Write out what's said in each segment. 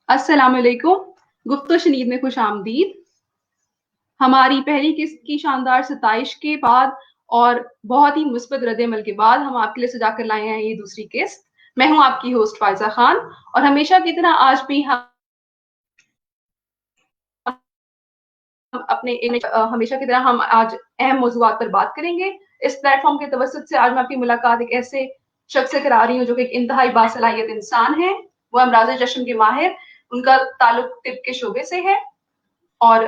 अस्सलामुअलैकुम। गुफ्तो शनीद में खुश आमदीद। हमारी पहली किस्त की शानदार सताइश के बाद और बहुत ही मुस्बत रद्द-ए-अमल के बाद हम आपके लिए सजा कर लाए हैं ये दूसरी किस्त। मैं हूँ आपकी होस्ट फ़ाइज़ा खान और हमेशा की तरह आज भी हम अपने हमेशा की तरह हम आज अहम मौज़ूआत पर बात करेंगे। इस प्लेटफ़ॉर्म के तवज्जुद से आज मैं आपकी मुलाकात एक ऐसे शख्स से करा रही हूँ जो कि एक इंतहाई बासलाहियत इंसान है। वो अमराज़ जश्न के माहिर, उनका ताल्लुक तिब के शोबे से है और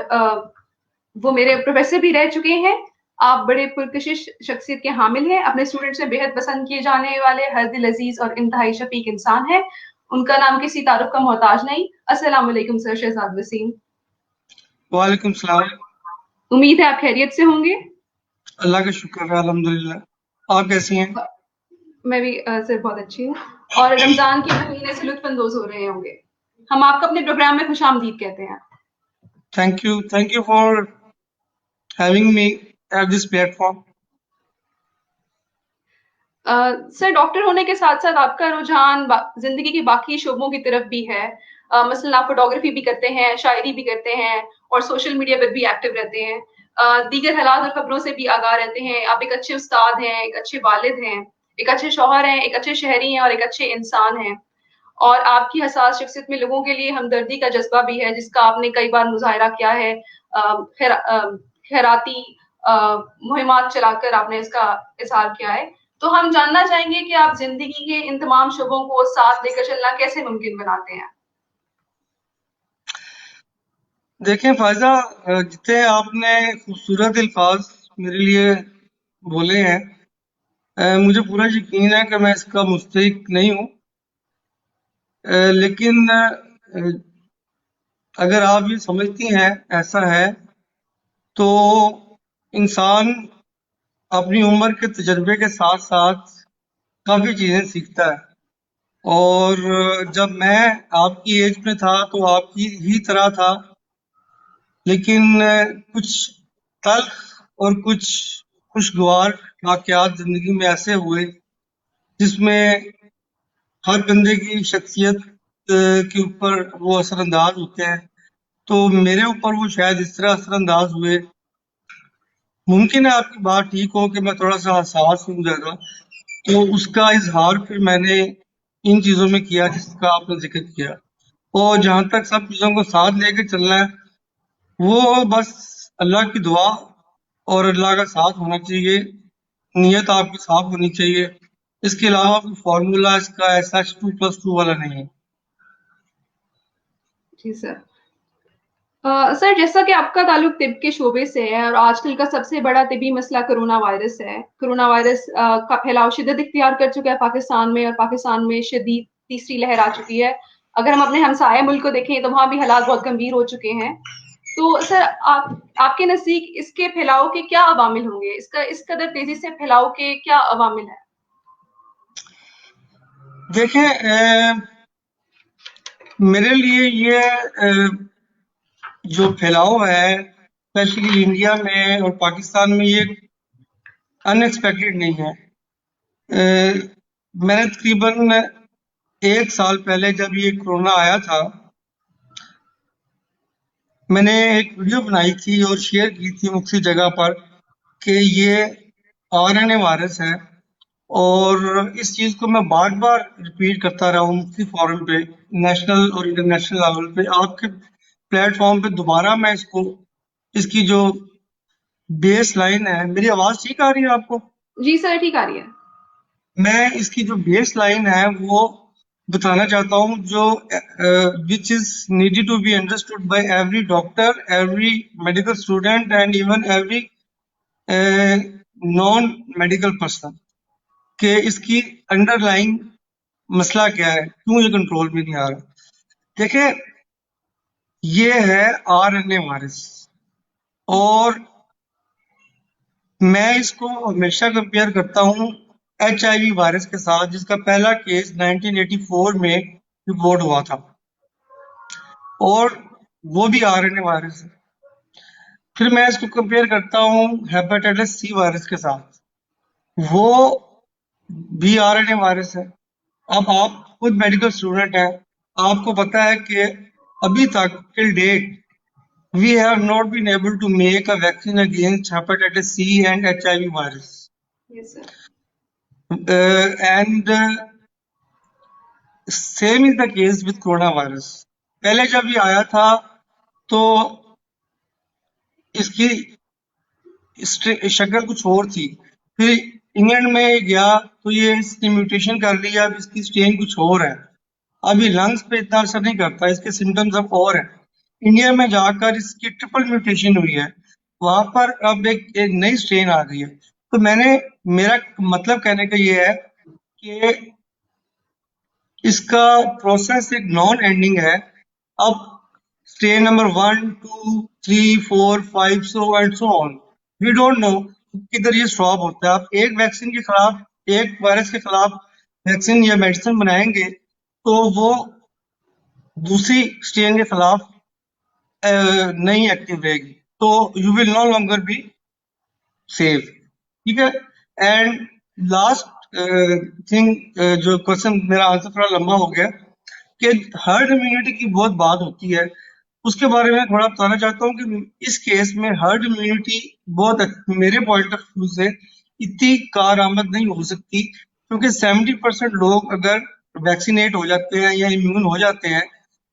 वो मेरे प्रोफेसर भी रह चुके हैं। आप बड़े पुरकशिश शख्सियत के हामिल हैं, अपने स्टूडेंट से बेहद पसंद किए जाने वाले हर दिल अज़ीज़ और इंतहाई शफ़ीक इंसान हैं। उनका नाम किसी तारुफ़ का मोहताज नहीं। अस्सलाम वालेकुम सर शहज़ाद वसीम। वालेकुम सलाम। उम्मीद है आप खैरियत से होंगे। अल्लाह का शुक्र है, अल्हम्दुलिल्लाह। आप कैसी हैं? मैं भी सर बहुत अच्छी हूँ और रमज़ान के महीने से लुत्फ़-अंदोज़ हो रहे होंगे। हम आपको अपने प्रोग्राम में खुशामदीद कहते हैं। Thank you for having me at this platform. Sir doctor होने के साथ-साथ आपका रुझान ज़िंदगी के बाकी शोबों की तरफ भी है। मसलन आप फ़ोटोग्राफ़ी भी करते हैं, शायरी भी करते हैं और सोशल मीडिया पर भी एक्टिव रहते हैं। दीगर हालात और ख़बरों से भी आगाह रहते हैं। आप एक अच्छे उस्ताद हैं, एक अच्छे वालिद हैं, एक अच्छे शौहर हैं, एक अच्छे शहरी हैं और एक अच्छे इंसान हैं। और आपकी हसास शख्सियत में लोगों के लिए हमदर्दी का जज़्बा भी है, जिसका आपने कई बार मुज़ाहिरा किया है। खैराती मुहिमात चलाकर आपने इसका इज़हार किया है। तो हम जानना चाहेंगे कि आप ज़िंदगी के इन तमाम शोबों को साथ लेकर चलना कैसे मुमकिन बनाते हैं? देखें फ़ायज़ा, जितने आपने खूबसूरत अल्फाज़ मेरे लिए बोले हैं, मुझे पूरा यकीन है कि मैं इसका मुस्तहिक नहीं हूँ। लेकिन अगर आप ये समझती हैं ऐसा है, तो इंसान अपनी उम्र के तजुर्बे के साथ-साथ काफ़ी चीज़ें सीखता है। और जब मैं आपकी एज में था तो आपकी ही तरह था, लेकिन कुछ तल्ख और कुछ खुशगवार वाक़यात ज़िंदगी में ऐसे हुए जिसमें हर बंदे की शख्सियत के ऊपर वो असरअंदाज होते हैं। तो मेरे ऊपर वो शायद इस तरह असरअंदाज हुए। मुमकिन है आपकी बात ठीक हो कि मैं थोड़ा-सा हसास हूँ ज़्यादा, तो उसका इज़हार फिर मैंने इन चीज़ों में किया जिसका आपने ज़िक्र किया। और जहाँ तक सब चीज़ों को साथ लेके चलना है, वो बस अल्लाह की दुआ और अल्लाह का साथ होना चाहिए, नीयत आपकी साफ होनी चाहिए। इसके अलावा कोई फ़ॉर्मूला इसका ऐसा 2+2 वाला नहीं है। जी सर। सर जैसा कि आपका ताल्लुक तिब के शोबे से है और आजकल का सबसे बड़ा तिबी मसला कोरोना वायरस है। कोरोना वायरस का फैलाव शिद्दत इख्तियार कर चुका है पाकिस्तान में और पाकिस्तान में शदीद तीसरी लहर आ चुकी है। अगर हम अपने हमसाया मुल्क को देखें तो वहाँ भी हालात बहुत गंभीर हो चुके हैं। तो सर आपके नज़दीक इसके फैलाव के क्या अवामिल होंगे? इसका इस कदर तेज़ी से फैलाव के क्या अवामिल हैं? देखें, मेरे लिए ये जो फैलाव है, स्पेशली इंडिया में और पाकिस्तान में, ये अनएक्सपेक्टेड नहीं है। मैंने तकरीबन 1 साल पहले जब ये कोरोना आया था, मैंने एक वीडियो बनाई थी और शेयर की थी मुख्तलिफ जगह पर कि ये आरएनए वायरस है। और इस चीज़ को मैं बार-बार रिपीट करता रहा हूँ मुख्तलिफ फोरम पे, नेशनल और इंटरनेशनल लेवल पे। आपके प्लेटफ़ॉर्म पे दोबारा मैं इसकी जो बेस लाइन है, मेरी आवाज़ ठीक आ रही है आपको? जी सर, ठीक आ रही है। मैं इसकी जो बेस लाइन है वो बताना चाहता हूँ, जो which is needed to be understood by every doctor, every medical student and even every non medical person, कि इसकी अंडरलाइंग मसला क्या है, क्यों ये कंट्रोल में नहीं आ रहा। देखिए, ये है आरएनए वायरस। और मैं इसको हमेशा कंपेयर करता हूँ एचआईवी वायरस के साथ, जिसका पहला केस 1984 में रिपोर्ट हुआ था, और वो भी आरएनए वायरस है। फिर मैं इसको कंपेयर करता हूँ हेपेटाइटिस सी वायरस के साथ, वो भी आरएनए वायरस है। अब आप खुद मेडिकल स्टूडेंट हैं, आपको पता है कि अभी तक till date we have not been able to make a vaccine against hepatitis C and HIV virus. Yes, sir. And same is the case with coronavirus. पहले जब ये आया था तो इसकी शक्ल कुछ और थी, फिर इंग्लैंड में गया तो ये इसने म्यूटेशन कर लिया, अब इसकी स्ट्रेन कुछ और है। अभी लंग्स पे इतना असर नहीं करता, इसके सिम्टम्स अब और हैं। इंडिया में जाकर इसकी ट्रिपल म्यूटेशन हुई है, वहां पर अब एक नई स्ट्रेन आ गई है। तो मेरा मतलब कहने का ये है कि इसका प्रोसेस एक नॉन एंडिंग है। अब strain number 1, 2, 3, 4, 5 so and so on, we don't know किधर ये स्टॉप होता है। आप एक वैक्सीन के खिलाफ, एक वायरस के खिलाफ वैक्सीन या मेडिसिन बनाएंगे तो वो दूसरी स्ट्रेन के खिलाफ नहीं एक्टिव रहेगी, तो you will no longer be safe. ठीक है। एंड लास्ट थिंग, जो क्वेश्चन मेरा आंसर थोड़ा लंबा हो गया, कि हर्ड इम्यूनिटी की बहुत बात होती है, उसके बारे में थोड़ा बताना चाहता हूँ कि इस केस में हर्ड इम्यूनिटी मेरे पॉइंट ऑफ व्यू से इतनी कारआमद नहीं हो सकती, क्योंकि 70% लोग अगर वैक्सीनेट हो जाते हैं या इम्यून हो जाते हैं,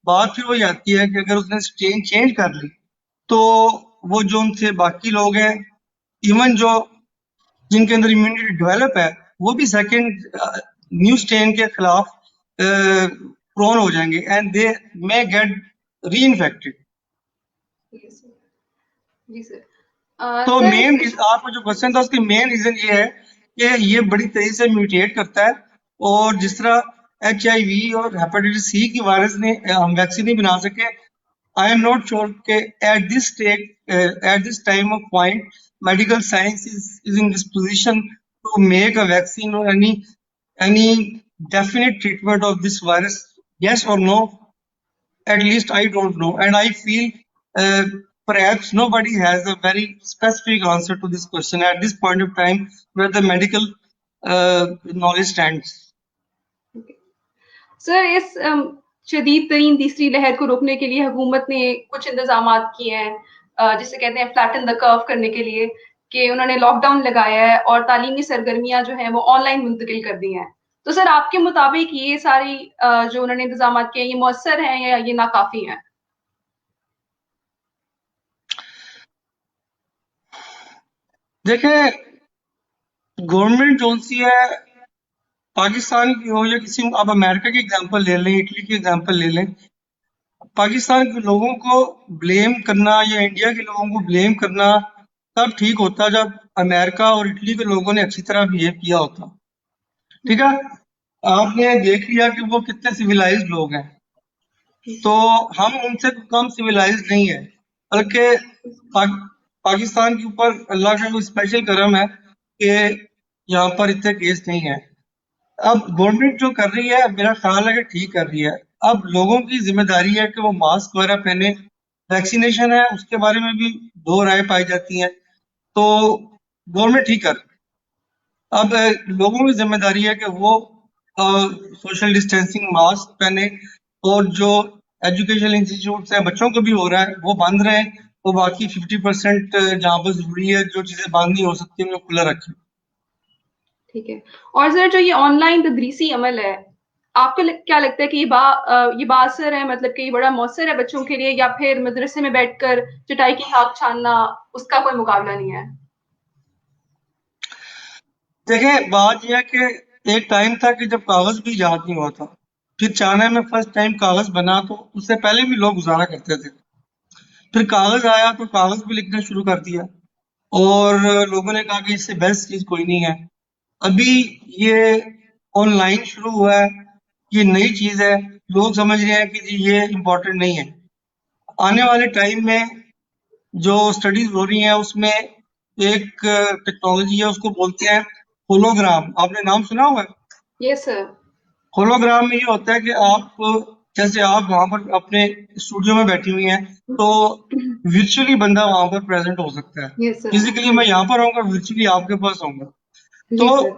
बात फिर वही आती है कि अगर उसने स्ट्रेन चेंज कर ली तो वो जो उनसे बाकी लोग हैं, इवन जो जिनके अंदर इम्यूनिटी डेवलप है, वो भी सेकेंड न्यू स्ट्रेन के खिलाफ प्रोन हो जाएंगे एंड दे मे गेट री इन्फेक्टेड। Yes, sir. जी सर। तो सर मेन आपका जो क्वेश्चन था उसकी मेन रीजन ये है कि ये बड़ी तेजी से म्यूटेट करता है, और जिस तरह HIV और हेपेटाइटिस C की वायरस ने हम वैक्सीन नहीं बना सके, I am not sure कि at this time of point, medical science is in this position to make a vaccine or any definite treatment of this virus. Yes or no? At least I don't know, and I feel uh, perhaps nobody has a very specific answer to this question at this point of time where the medical knowledge stands. Sir इस शदीद तरीन तीसरी लहर को रोकने के लिए हुकूमत ने कुछ इंतजाम किए हैं, जिसे कहते हैं फ्लैटन द कर्व करने के लिए, कि उन्होंने लॉकडाउन लगाया है और तालीमी सरगर्मियां जो हैं वो ऑनलाइन मुंतकिल कर दी हैं। तो सर आपके मुताबिक ये सारी जो उन्होंने इंतजाम किए हैं, ये मौसर हैं या ये नाकाफी हैं? देखें, गवर्नमेंट जो सी है, पाकिस्तान की हो या किसी, आप अमेरिका की एग्जांपल ले लें, इटली की एग्जांपल ले लें, पाकिस्तान के लोगों को ब्लेम करना या इंडिया के लोगों को ब्लेम करना तब ठीक होता जब अमेरिका और इटली के लोगों ने अच्छी तरह बिहेव किया होता। ठीक है। आपने देख लिया कि वो कितने सिविलाइज्ड लोग हैं, तो हम उनसे कम सिविलाइज्ड नहीं है, बल्कि पाकिस्तान के ऊपर अल्लाह का कोई स्पेशल करम है कि यहाँ पर इतने केस नहीं है। अब गवर्नमेंट जो कर रही है, मेरा ख्याल है कि ठीक कर रही है। अब लोगों की जिम्मेदारी है कि वो मास्क वगैरह पहने। वैक्सीनेशन है, उसके बारे में भी दो राय पाई जाती हैं, तो गवर्नमेंट ठीक कर। अब लोगों की जिम्मेदारी है कि वो सोशल डिस्टेंसिंग, मास्क पहने, और जो एजुकेशनल इंस्टीट्यूट हैं, बच्चों को भी हो रहा है, वो बंद रहे, वो बाकी 50% जहाँ पर जरूरी है, जो चीजें बंद नहीं हो सकती, उनको खुला रखें। ठीक है। और सर जो ये ऑनलाइन तदरीसी अमल है, आपको क्या लगता है कि ये बाअसर है, मतलब कि ये बड़ा मौसर है बच्चों के लिए, या फिर मदरसे में बैठकर चटाई की खाक छानना उसका कोई मुकाबला नहीं है? देखें, बात यह है कि एक टाइम था कि जब कागज भी इजाद नहीं हुआ था, फिर चाइना में फर्स्ट टाइम कागज बना, तो उससे पहले भी लोग गुजारा करते थे। फिर कागज आया तो कागज भी लिखना शुरू कर दिया, और लोगों ने कहा कि इससे बेस्ट चीज कोई नहीं है। अभी ये ऑनलाइन शुरू हुआ है, ये नई चीज है, लोग समझ रहे हैं कि जी ये इम्पोर्टेंट नहीं है। आने वाले टाइम में जो स्टडीज हो रही हैं उसमें एक टेक्नोलॉजी है, उसको बोलते हैं होलोग्राम। आपने नाम सुना हुआ है? Yes sir. होलोग्राम में ये होता है कि आप, जैसे आप वहां पर अपने स्टूडियो में बैठी हुई हैं, तो वर्चुअली बंदा वहां पर प्रेजेंट हो सकता है। Yes sir. फिजिकली मैं यहाँ पर आऊंगा, वर्चुअली आपके पास आऊंगा। जी तो सर।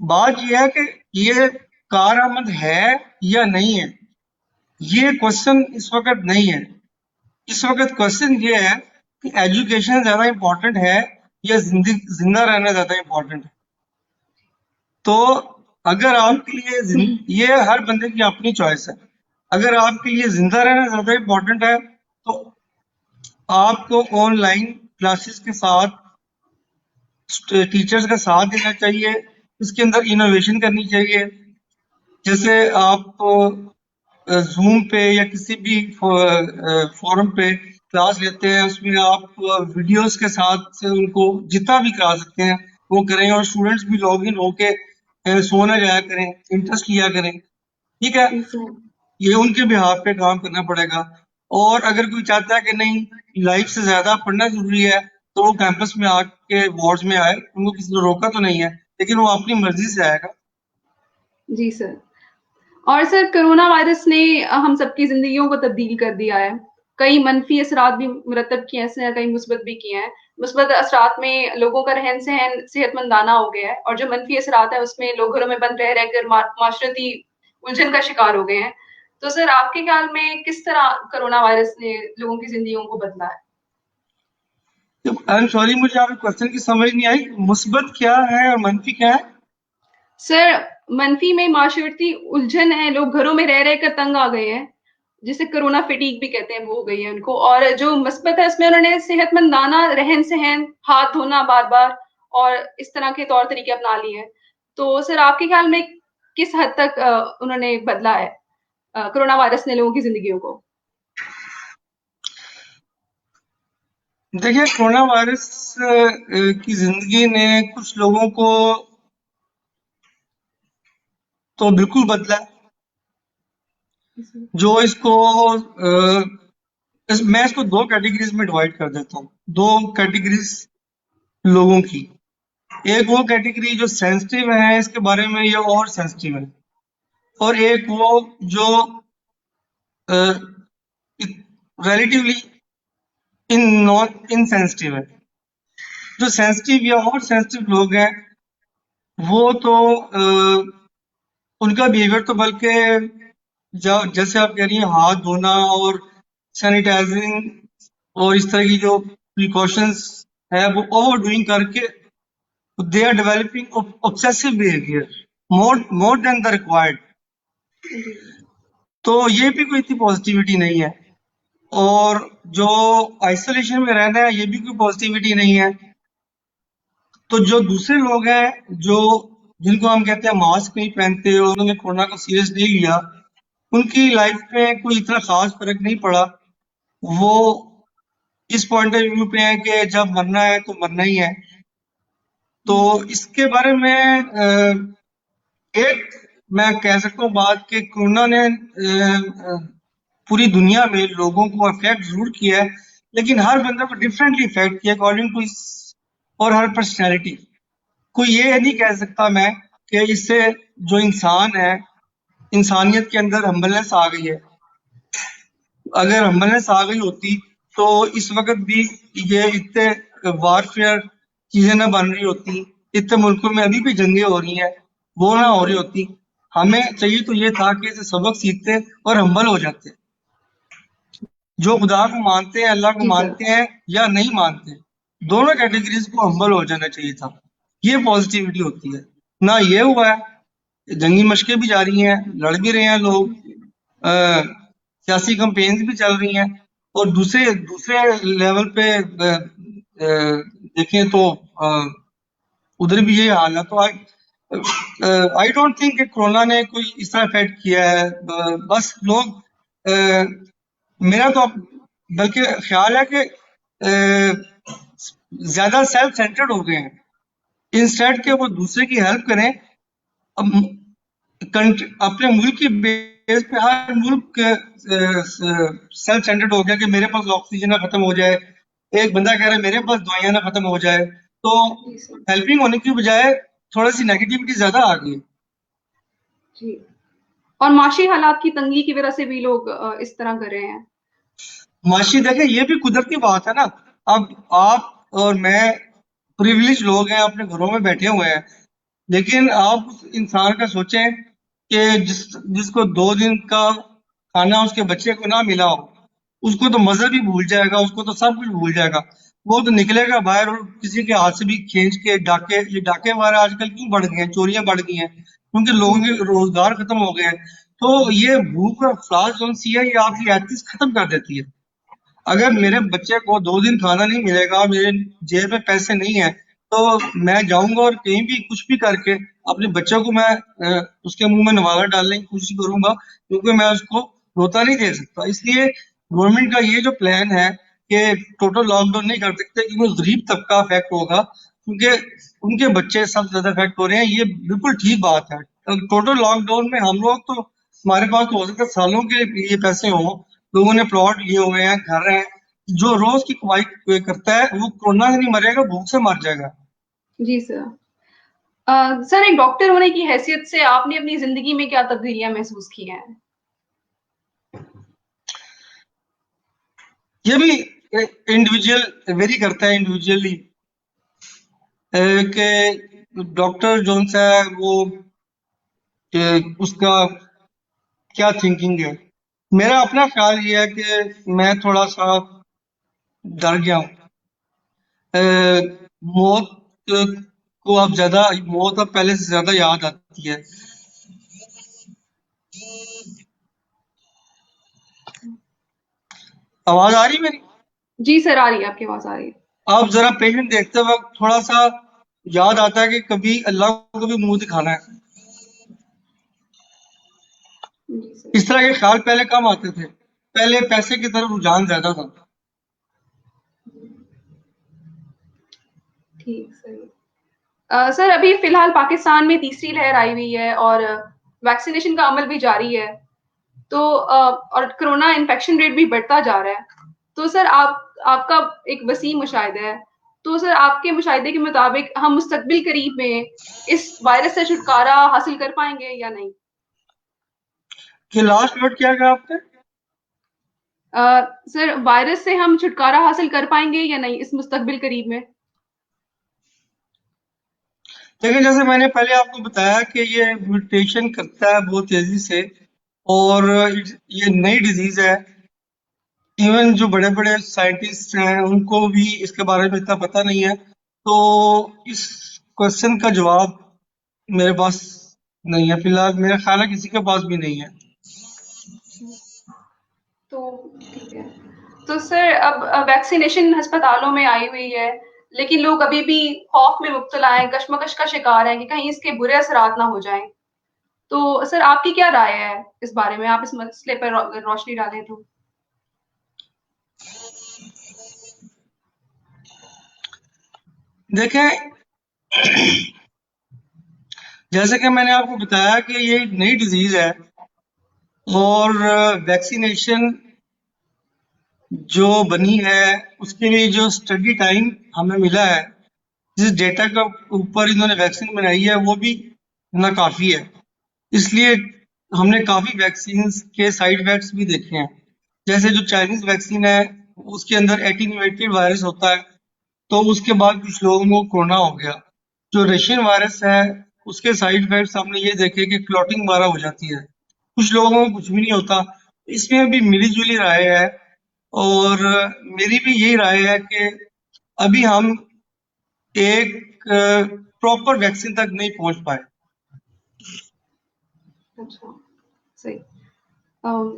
बात यह है कि ये कारआमद है या नहीं है। ये क्वेश्चन इस वक्त नहीं है। इस वक्त क्वेश्चन ये है कि एजुकेशन ज्यादा इंपॉर्टेंट है या जिंदा रहना ज्यादा इंपॉर्टेंट है। तो अगर आपके लिए ये हर बंदे की अपनी चॉइस है। अगर आपके लिए जिंदा रहना ज्यादा इंपॉर्टेंट है तो आपको ऑनलाइन क्लासेस के साथ टीचर्स का साथ देना चाहिए, इसके अंदर इनोवेशन करनी चाहिए। जैसे आप जूम पे या किसी भी फोरम पे क्लास लेते हैं, उसमें आप वीडियोस के साथ से उनको जितना भी करा सकते हैं वो करें, और स्टूडेंट्स भी लॉग इन होके सो ना जाया करें, इंटरेस्ट लिया करें। ठीक है, जी सर। ये उनके बिहाफ पे काम करना पड़ेगा। और अगर कोई चाहता है कि नहीं, लाइफ से ज्यादा पढ़ना जरूरी है, तो वो कैंपस में आके वार्ड्स में आए, उनको किसी ने रोका तो नहीं है, लेकिन वो अपनी मर्जी से आएगा। जी सर। और सर कोरोना वायरस ने हम सबकी ज़िंदगियों को तब्दील कर दिया है। कई मनफ़ी असरात भी मुरतब किए हैं इसने, कई मुस्बत भी किए हैं। मुस्बत असरात में लोगों का रहन-सहन सेहतमंदाना हो गया है, और जो मनफ़ी असरात है उसमें लोग घरों में बंद रह रहकर माशरती उलझन का शिकार हो गए हैं। तो सर आपके ख़्याल में किस तरह कोरोना वायरस ने लोगों की ज़िंदगियों को बदला है? आई एम सॉरी, मुझे आपके क्वेश्चन की समझ नहीं आई। मुस्बत क्या है और मनफी क्या है? सर मनफ़ी में माशरती उलझन है, लोग घरों में रह कर तंग आ गए हैं, जिसे कोरोना फटीग भी कहते हैं, वो हो गई है उनको। और जो मुस्बत है उसमें उन्होंने सेहतमंदाना रहन-सहन, हाथ धोना बार-बार और इस तरह के तौर तरीके अपना लिए हैं। तो सर आपके ख़्याल में किस हद तक उन्होंने बदला है कोरोना वायरस ने लोगों की ज़िंदगियों को? देखिए, कोरोना वायरस की जिंदगी ने कुछ लोगों को तो बिल्कुल बदला है। जो इसको मैं इसको दो कैटेगरीज में डिवाइड कर देता हूँ, दो कैटेगरीज लोगों की। एक वो कैटेगरी जो सेंसिटिव है इसके बारे में, ये और सेंसिटिव है। और एक वो जो रिलेटिवली इन नॉन इनसेंसिटिव है। जो सेंसिटिव या और सेंसिटिव लोग हैं, वो तो उनका बिहेवियर तो बल्कि जैसे आप कह रही हैं, हाथ धोना और सैनिटाइजिंग और इस तरह की जो प्रिकॉशंस है वो ओवर डूइंग करके they are developing obsessive behaviour more than the required. जी। तो ये भी कोई इतनी पॉजिटिविटी नहीं है। और जो आइसोलेशन में रहना है, ये भी कोई पॉजिटिविटी नहीं है। तो जो दूसरे लोग हैं, जो जिनको हम कहते हैं मास्क नहीं पहनते और उन्होंने कोरोना को सीरियस नहीं लिया, उनकी लाइफ में कोई इतना खास फर्क नहीं पड़ा। वो इस पॉइंट ऑफ व्यू पे है कि जब मरना है तो मरना ही है। तो इसके बारे में एक मैं कह सकता हूँ बात कि कोरोना ने पूरी दुनिया में लोगों को अफेक्ट जरूर किया है, लेकिन हर बंदे को डिफरेंटली इफेक्ट किया अकॉर्डिंग टू और हर पर्सनैलिटी। कोई ये नहीं कह सकता मैं कि इससे जो इंसान है, इंसानियत के अंदर हम्बलनेस आ गई है। अगर हम्बलनेस आ गई होती तो इस वक्त भी ये इतने वारफेयर चीजें ना बन रही होती, इतने मुल्कों में अभी भी जंगें हो रही हैं, वो ना जी हो रही सर। होती। हमें चाहिए तो ये था कि इसे सबक सीखते और हम्बल हो जाते। जो खुदा को मानते हैं, अल्लाह को जी सर। मानते हैं या नहीं मानते, दोनों कैटेगरीज को हम्बल हो जाना चाहिए था। ये पॉजिटिविटी होती है। ना ये हुआ है, जंगी मशकें भी जारी हैं, लड़ भी रहे हैं लोग, सियासी कंपेन्स भी चल रही हैं। और दूसरे दूसरे लेवल पे देखें तो उधर भी ये हाल है। तो आई डोंट थिंक कि कोरोना ने कोई इस तरह इफेक्ट किया है। बस लोग मेरा तो बल्कि ख्याल है कि ज्यादा सेल्फ सेंटर्ड हो गए हैं, इंस्टेड के वो दूसरे की हेल्प करें। अब अपने मुल्क की बेस पे हर मुल्क सेल्फ सेंटर्ड हो गया कि मेरे पास ऑक्सीजन ना खत्म हो जाए, एक बंदा कह रहा है मेरे पास दवाइयां ना खत्म हो जाए। तो जी सर। हेल्पिंग होने की बजाय थोड़ी सी नेगेटिविटी ज्यादा आ गई। जी। और माशी हालात की तंगी की वजह से भी लोग इस तरह कर रहे हैं। माशी देखे, ये भी कुदरती बात है ना। अब आप और मैं प्रिविलेज लोग हैं, अपने घरों में बैठे हुए हैं, लेकिन आप उस इंसान का सोचें कि जिसको 2 दिन का खाना उसके बच्चे को ना मिला हो, उसको तो मज़ा भी भूल जाएगा, उसको तो सब कुछ भूल जाएगा। वो तो निकलेगा बाहर और किसी के हाथ से भी खींच के डाके, ये डाके हमारे आजकल क्यों बढ़ गए हैं, चोरियां बढ़ गई हैं, क्योंकि लोगों जी के सर। रोजगार खत्म हो गए हैं। तो ये भूख और अफलास जो सी है, ये आपकी एथिक्स खत्म कर देती है। अगर मेरे बच्चे को 2 दिन खाना नहीं मिलेगा, मेरे जेब में पैसे नहीं है, तो मैं जाऊंगा और कहीं भी कुछ भी करके अपने बच्चे को मैं उसके मुंह में नवाला डालने की कोशिश करूंगा, क्योंकि मैं उसको रोता नहीं दे सकता। इसलिए गवर्नमेंट का ये जो प्लान है कि टोटल लॉकडाउन नहीं कर सकते, क्योंकि गरीब तबका अफेक्ट होगा, क्योंकि उनके बच्चे सबसे ज्यादा अफेक्ट हो रहे हैं। ये बिल्कुल ठीक बात है। टोटल लॉकडाउन में हम लोग तो, हमारे पास तो हो सकता है सालों के ये पैसे हों, लोगों ने प्लॉट लिए हुए हैं, घर हैं। जो रोज की कमाई करता है वो कोरोना से नहीं मरेगा, भूख से मर जाएगा। जी सर। सर, एक डॉक्टर होने की हैसियत से आपने अपनी ज़िंदगी में क्या तब्दीलियाँ महसूस की हैं? ये भी इंडिविजुअल वेरी करता है, इंडिविजुअली, कि डॉक्टर जोन सा है वो, उसका क्या थिंकिंग है। मेरा अपना ख्याल ये है कि मैं थोड़ा सा डर गया हूँ। अ, मौत को अब ज्यादा, मौत अब पहले से ज्यादा याद आती है। आवाज आ रही है मेरी? जी सर, आ रही है, आपकी आवाज़ आ रही है। आप जरा पेशेंट देखते वक्त थोड़ा सा याद आता है कि कभी अल्लाह को भी मुंह दिखाना है। जी सर। इस तरह के ख्याल पहले कम आते थे, पहले पैसे की तरफ रुझान ज्यादा था। ठीक, सही। सर, अभी फ़िलहाल पाकिस्तान में तीसरी लहर आई हुई है और वैक्सीनेशन का अमल भी जारी है। तो और कोरोना इन्फेक्शन रेट भी बढ़ता जा रहा है। तो सर, आपका एक वसीह मुशाहिदा है। तो सर, आपके मुशाहिदे के मुताबिक हम मुस्तकबिल करीब में इस वायरस से छुटकारा हासिल कर पाएँगे या नहीं? कि लास्ट वर्ड क्या कहा आपने? सर, वायरस से हम छुटकारा हासिल कर पाएँगे या नहीं इस मुस्तकबिल करीब में? देखिए, जैसे मैंने पहले आपको बताया कि ये म्यूटेशन करता है बहुत तेजी से, और ये नई डिजीज है। इवन जो बड़े बड़े साइंटिस्ट हैं उनको भी इसके बारे में इतना पता नहीं है। तो इस क्वेश्चन का जवाब मेरे पास नहीं है फिलहाल, मेरा ख्याल है किसी के पास भी नहीं है। तो ठीक है। तो सर, अब वैक्सीनेशन अस्पतालों में आई हुई है, लेकिन लोग अभी भी खौफ में मुब्तला हैं, कशमकश का शिकार हैं कि कहीं इसके बुरे असरात ना हो जाएँ। तो सर, आपकी क्या राय है इस बारे में? आप इस मसले पर रोशनी डालें तो। देखें, जैसे कि मैंने आपको बताया कि ये एक नई डिजीज है, और वैक्सीनेशन जो बनी है उसके लिए जो स्टडी टाइम हमें मिला है, जिस डेटा का ऊपर इन्होंने वैक्सीन बनाई है, वो भी नाकाफी है। इसलिए हमने काफी वैक्सीन के साइड इफेक्ट्स भी देखे हैं। जैसे जो चाइनीज वैक्सीन है, उसके अंदर एटीन्यूएटेड वायरस होता है, तो उसके बाद कुछ लोगों को कोरोना हो गया। जो रशियन वायरस है, उसके साइड इफेक्ट्स हमने ये देखे कि क्लॉटिंग वगैरह हो जाती है, कुछ लोगों को कुछ भी नहीं होता। इसमें भी मिली जुली राय है, और मेरी भी यही राय है कि अभी हम एक प्रॉपर वैक्सीन तक नहीं पहुंच पाए। अच्छा, सही। अम,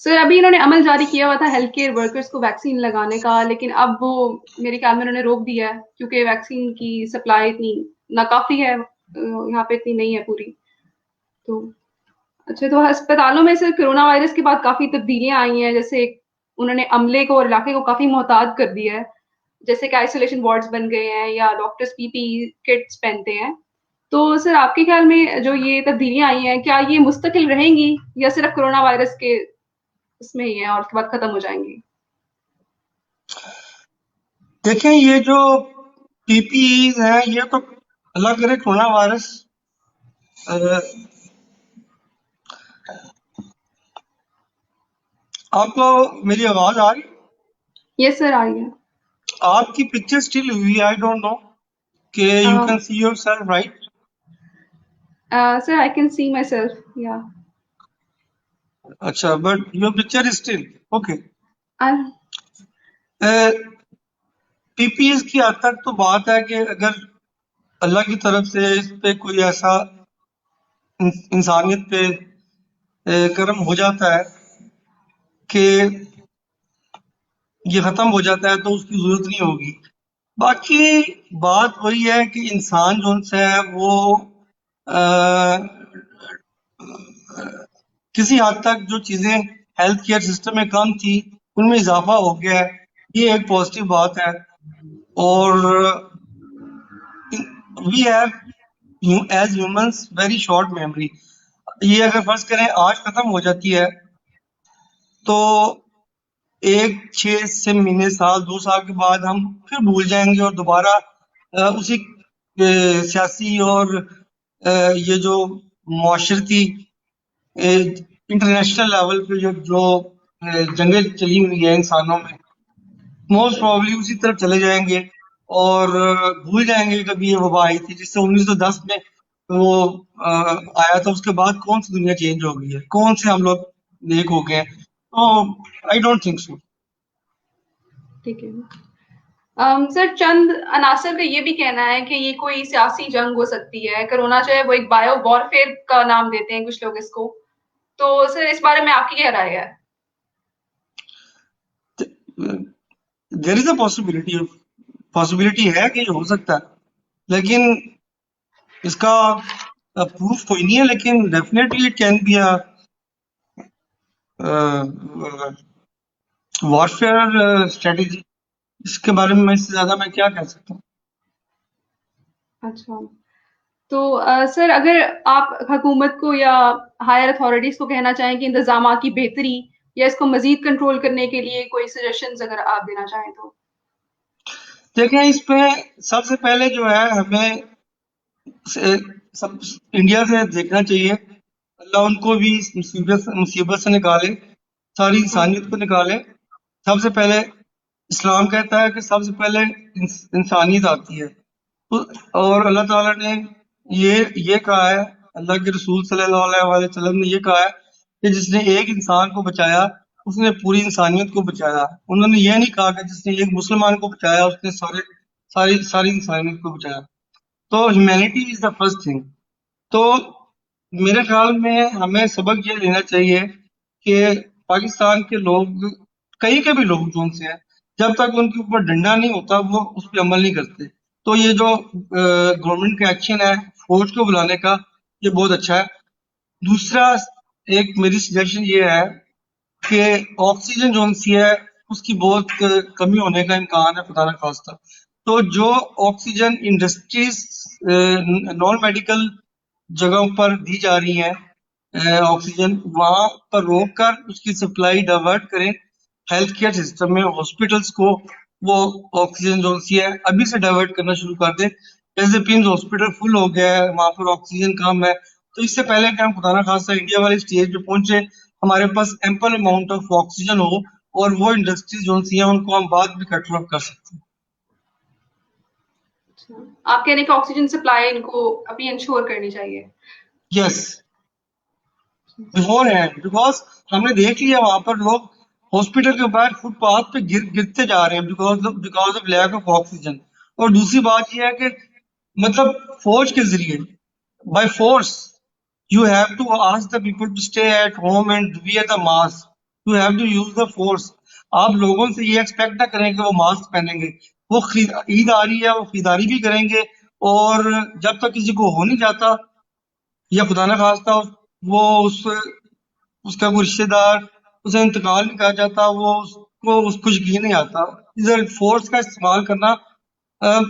सर, अभी इन्होंने अमल जारी किया हुआ था हेल्थ केयर वर्कर्स को वैक्सीन लगाने का, लेकिन अब वो मेरे ख्याल में उन्होंने रोक दिया है क्योंकि वैक्सीन की सप्लाई इतनी नाकाफ़ी है, यहाँ पे इतनी नहीं है पूरी। तो अच्छा, तो अस्पतालों में से कोरोना वायरस के बाद काफ़ी तब्दीलियाँ आई हैं, जैसे उन्होंने अमले को और इलाके को काफ़ी मोहतात कर दिया है। जैसे कि आइसोलेशन वार्ड्स बन गए हैं या डॉक्टर्स पीपीई किट्स पहनते हैं। तो सर, आपके ख्याल में जो ये तब्दीलियाँ आई हैं, क्या ये मुस्तकिल रहेंगी या सिर्फ़ कोरोना वायरस के इसमें ही है और उसके बाद खत्म हो जाएँगी? देखें, ये जो पीपीई है, ये तो अल्लाह करे कोरोना वायरस। आपको मेरी आवाज आ रही? यस सर, आ रही है। आपकी पिक्चर स्टिल हुई, आई डोंट नो कि you a, can see yourself, right? Sir, I can see my self, या। अच्छा, but your picture is still okay. And PPS की हद तक तो बात है कि अगर अल्लाह की तरफ से इस पे कोई ऐसा इंसानियत पे कर्म हो जाता है कि ये खत्म हो जाता है तो उसकी जरूरत नहीं होगी। बाकी बात वही है कि इंसान जो है वो किसी हद तक जो चीजें हेल्थ केयर सिस्टम में कम थी उनमें इजाफा हो गया है, ये एक पॉजिटिव बात है। और we have as humans very short memory. ये अगर फर्ज करें आज खत्म हो जाती है तो 1 6 महीने साल 2 साल के बाद हम फिर भूल जाएंगे और दोबारा उसी सियासी और ये जो माशरती इंटरनेशनल लेवल पे जो जंगें चली हुई है इंसानों में, मोस्ट प्रॉब्ली उसी तरफ चले जाएंगे और भूल जाएंगे कि कभी ये वबा आई थी जिससे 1910 में वो आया था। उसके बाद कौन सी दुनिया चेंज हो गई है, कौन से हम लोग नेक हो गए हैं। तो आई डोंट थिंक सो। ठीक है। सर, चंद अनासर का ये भी कहना है कि ये कोई सियासी जंग हो सकती है। कोरोना जो है वो एक बायो वॉरफेयर का नाम देते हैं कुछ लोग इसको। तो सर, इस बारे में आपकी क्या राय है? देयर इज अ पॉसिबिलिटी है कि ये हो सकता है, लेकिन इसका प्रूफ कोई नहीं है। लेकिन definitely it can be a warfare strategy. इसके बारे में मैं इससे ज्यादा मैं क्या कह सकता हूँ। अच्छा। तो सर, अगर आप हुकूमत को या हायर अथॉरिटीज को कहना चाहें कि इंतजाम की बेहतरी या इसको मजीद कंट्रोल करने के लिए कोई सजेशंस अगर आप देना चाहें तो? देखें, इस पे सबसे पहले जो है हमें सब इंडिया से देखना चाहिए। अल्लाह उनको भी इस मुसीबत से निकाले, सारी इंसानियत को निकाले। सबसे पहले इस्लाम कहता है कि सबसे पहले इंसानियत आती है। और अल्लाह ताला ने ये कहा है, अल्लाह के रसूल सल्लल्लाहु अलैहि वसल्लम ने ये कहा है कि जिसने एक इंसान को बचाया उसने पूरी इंसानियत को बचाया। उन्होंने ये नहीं कहा कि जिसने एक मुसलमान को बचाया उसने सारी सारी इंसानियत को बचाया। तो humanity is the first thing. तो मेरे ख्याल में हमें सबक ये लेना चाहिए कि पाकिस्तान के लोग, कहीं के भी लोग जो उनसे हैं, जब तक उनके ऊपर डंडा नहीं होता वो उस पर अमल नहीं करते। तो ये जो गवर्नमेंट का एक्शन है फौज को बुलाने का, ये बहुत अच्छा है। दूसरा, एक मेरी सजेशन ये है कि ऑक्सीजन जो सी है उसकी बहुत कमी होने का इम्कान है, खुदा न खास्ता। तो जो ऑक्सीजन इंडस्ट्रीज नॉन मेडिकल जगहों पर दी जा रही है ऑक्सीजन, वहां पर रोक कर उसकी सप्लाई डाइवर्ट करें हेल्थ केयर सिस्टम में, हॉस्पिटल्स को वो ऑक्सीजन जो सी है अभी से डाइवर्ट करना शुरू कर दें। जैसे पिम्स हॉस्पिटल फुल हो गया है, वहां पर ऑक्सीजन कम है, तो इससे पहले कि हम खुदा ना खास्ता इंडिया वाले स्टेज पे पहुंचे, हमारे पास एम्पल अमाउंट ऑफ ऑक्सीजन हो और वो इंडस्ट्रीज जो सी हैं उनको हम बाद में कंट्रोल कर सकते हैं। अच्छा। आप कह रहे हैं कि ऑक्सीजन सप्लाई इनको अभी इंश्योर करनी चाहिए। यस, बिफोर हैंड, बिकॉज हमने देख लिया वहां पर लोग हॉस्पिटल के बाहर फुटपाथ पे गिरते जा रहे हैं because of lack of oxygen. और दूसरी बात यह है कि मतलब फौज के जरिए, by force, you have to ask the people to stay at home and wear the mask. You have to use the force. आप लोगों से ये एक्सपेक्ट ना करें कि वो मास्क पहनेंगे। वो ईद आ रही है, वो खरीदारी भी करेंगे। और जब तक किसी को हो नहीं जाता या खुदा ना खास्ता वो उसका कोई रिश्तेदार उसे इंतकाल नहीं कर जाता, वो उसको यकीन नहीं आता। इधर फोर्स का इस्तेमाल करना अ,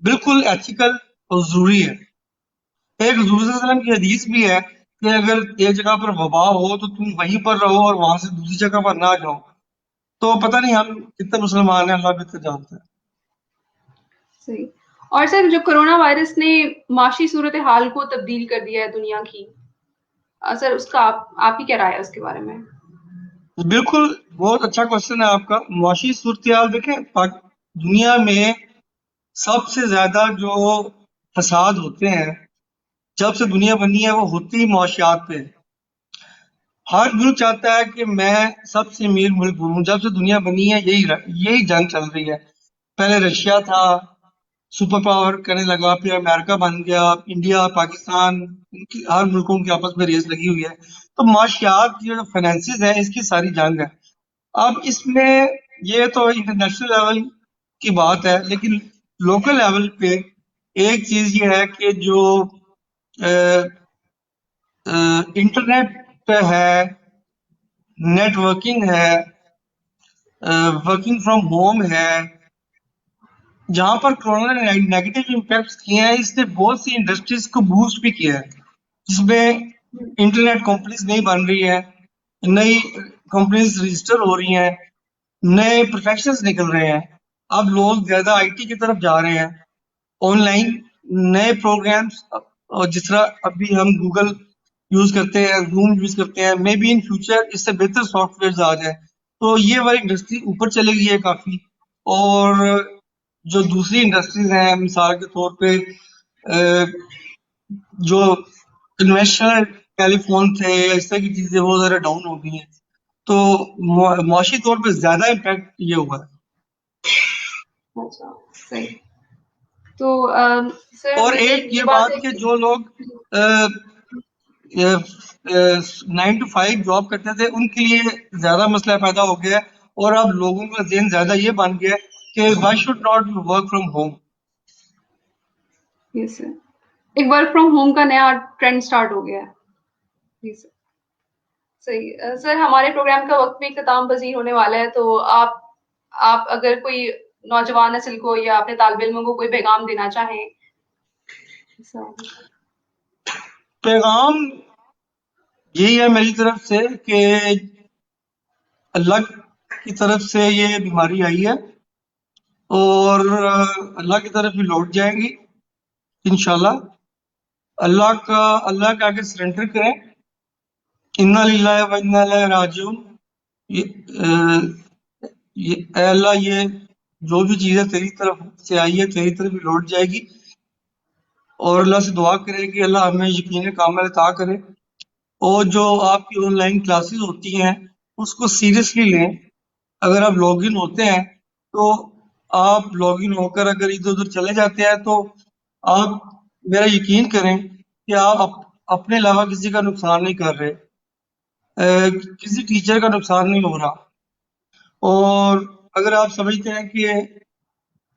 बिल्कुल एथिकल और जरूरी है। एक रसूल की हदीस भी है कि अगर एक जगह पर वबा हो तो तुम वहीं पर रहो और वहां से दूसरी जगह पर ना जाओ। तो पता नहीं हम कितने मुसलमान हैं, अल्लाह बेहतर जानता है। सही। और सर, जो कोरोना वायरस ने माशी सूरत हाल को तब्दील कर दिया है दुनिया की, सर उसका आपकी क्या राय है उसके बारे में? बिल्कुल, बहुत अच्छा क्वेश्चन है आपका। मुआशी सूरत हाल देखें, दुनिया में सबसे ज्यादा जो फसाद होते हैं जब से दुनिया बनी है वो होती ही मुआशियात पे है। हर मुल्क चाहता है कि मैं सबसे अमीर मुल्क बनूं। जब से दुनिया बनी है यही जंग चल रही है। पहले रशिया था, सुपर पावर करने लगा, फिर अमेरिका बन गया, इंडिया, पाकिस्तान, हर मुल्कों की आपस में रेस लगी हुई है। तो माशियात की जो फाइनेंसिस है, इसकी सारी जंग है। अब इसमें ये तो इंटरनेशनल लेवल की बात है, लेकिन लोकल लेवल पे एक चीज ये है कि जो इंटरनेट पे है, नेटवर्किंग है, वर्किंग फ्रॉम होम है, जहां पर कोरोना ने नेगेटिव इम्पैक्ट किए हैं, इसने बहुत सी इंडस्ट्रीज को बूस्ट भी किया है, जिसमें इंटरनेट कंपनीज नहीं बन रही है, नई कंपनीज रजिस्टर हो रही हैं, नए प्रोफेशंस निकल रहे हैं। अब लोग ज्यादा आईटी की तरफ जा रहे हैं, ऑनलाइन नए प्रोग्राम्स। और जिस तरह अभी हम गूगल यूज करते हैं, जूम यूज करते हैं, मे बी इन फ्यूचर इससे बेहतर सॉफ्टवेयर आ जाए, तो ये वाली इंडस्ट्री ऊपर चली गई है काफी। और जो दूसरी इंडस्ट्रीज हैं, मिसाल के तौर पे जो कन्वेंशनल टेलीफोन थे या इस तरह की चीजें, वो जरा डाउन हो गई हैं। तो मुआशी तौर पे ज्यादा इम्पैक्ट ये हुआ है। अच्छा, सही। तो सर और मेरी एक ये ये बात बात है कि कि जो लोग 9 to 5 जॉब करते थे, उनके लिए ज्यादा मसला पैदा हो गया है। और अब लोगों का ज़हन ज्यादा ये बन गया है कि why should not work from home. ये सर एक वर्क फ्रॉम होम का नया ट्रेंड स्टार्ट हो गया है। जी सर, सही। सर हमारे प्रोग्राम का वक्त भी इख्तिताम पजीर होने वाला है, तो आप अगर कोई नौजवान नस्ल को या अपने तालिब इल्मों को कोई पैगाम देना चाहें। सर पैगाम यही है मेरी तरफ से कि अल्लाह की तरफ से ये बीमारी आई है, और अल्लाह की तरफ ही लौट जाएगी इंशाल्लाह। अल्लाह के आगे सरेंडर करें। इन्ना लिल्लाहि व इन्ना इलैहि राजिऊन। ये ऐ अल्लाह, ये जो भी चीजें तेरी तरफ से आई है, तेरी तरफ ही लौट जाएगी। और अल्लाह से दुआ करें कि अल्लाह हमें यकीन कामिल अता करे। और जो आपकी ऑनलाइन क्लासेस होती हैं, उसको सीरियसली लें। अगर आप लॉगिन होते हैं, तो आप लॉगिन होकर अगर इधर उधर चले जाते हैं, तो आप मेरा यकीन करें कि आप अपने अलावा किसी का नुकसान नहीं कर रहे। किसी टीचर का नुकसान नहीं हो रहा। और अगर आप समझते हैं कि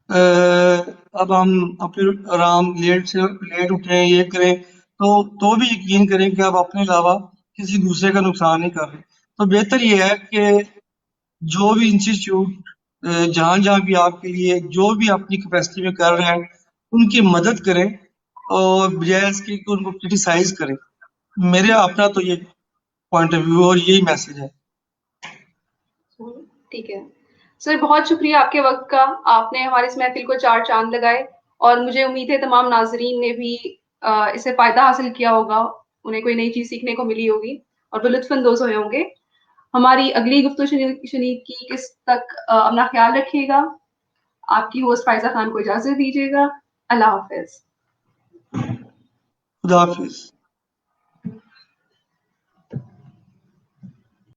अब हम अपने आराम लेट से लेट उठें, ये करें, तो भी यकीन करें कि आप अपने अलावा किसी दूसरे का नुकसान नहीं कर रहे। तो बेहतर ये है कि जो भी इंस्टीट्यूट जहाँ जहाँ भी आपके लिए जो भी अपनी कैपेसिटी में कर रहे हैं, उनकी मदद करें, और बजाय इसके कि उनको क्रिटिसाइज करें। मेरे अपना तो ये पॉइंट ऑफ व्यू और यही मैसेज है। ठीक है। सर बहुत शुक्रिया आपके वक्त का। आपने हमारे इस महफिल को चार चांद लगाए, और मुझे उम्मीद है तमाम नाजरीन ने भी इससे फायदा हासिल किया होगा, उन्हें कोई नई चीज सीखने को मिली होगी और वो लुत्फानंदोज हुए होंगे। हमारी अगली गुफ्तगू शनीद की किस तक अपना ख्याल रखिएगा। आपकी होस्ट फायजा खान को इजाजत दीजिएगा। अल्लाह हाफिज। खुदा हाफिज।